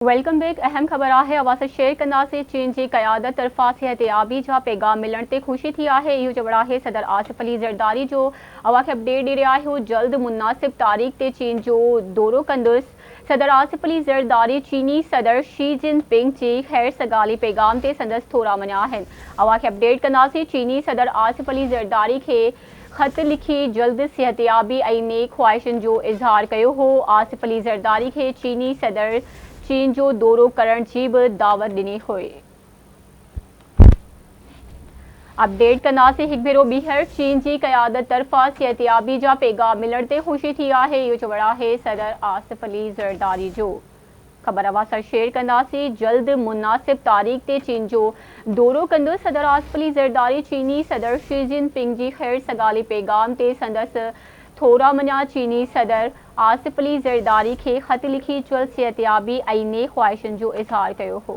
Welcome back. अहम खबर आहे अवास शेयर कंदासीं। चीन की क़यादत तरफ़ा सिहतयाबी जा पैगाम मिलण ते ख़ुशी थी आहे। इहो चवण आहे सदर आसिफ अली ज़रदारी जो। अवां खे अपडेट ॾेई रहिया आहियूं। जल्द मुनासिब तारीख़ ते चीन जो दौरो कंदुसि। सदर आसिफ अली ज़रदारी चीनी सदर शी जिनपिंग जी ख़ैर सगाली पैगाम ते संदसि थोरा मञा आहिनि। अवां खे अपडेट कंदासीं। चीनी सदर आसिफ अली ज़रदारी खे ख़त लिखी जल्द सिहतयाबी ऐं नेक ख़्वाहिशनि जो इज़हार कयो हो। आसिफ अली ज़रदारी खे चीनी सदर चीन जो दौरो करण की भी दावत ॾिनी हुई। अपडेट कंदासीं हिकु भेरो ॿीहर। चीन की क़यादत तरफ़ा सिहतयाबी जा पैगाम मिलण ते ख़ुशी थी आहे। इहो चवण आहे सदर आसिफ अली ज़रदारी जो। ख़बर अवां सां शेयर कंदासीं। जल्द मुनासिब तारीख़ ते चीन जो दौरो कंदुसि। सदर आसिफ अली ज़रदारी चीनी सदर शी जिनपिंग जी ख़ैर सगाली पैगाम ते संदसि थोरा मञा। चीनी सदर आसिफ अली ज़रदारी खे ख़त लिखी जल्द सिहतयाबी ऐं नेक ख़्वाहिशनि जो इज़हार कयो हो।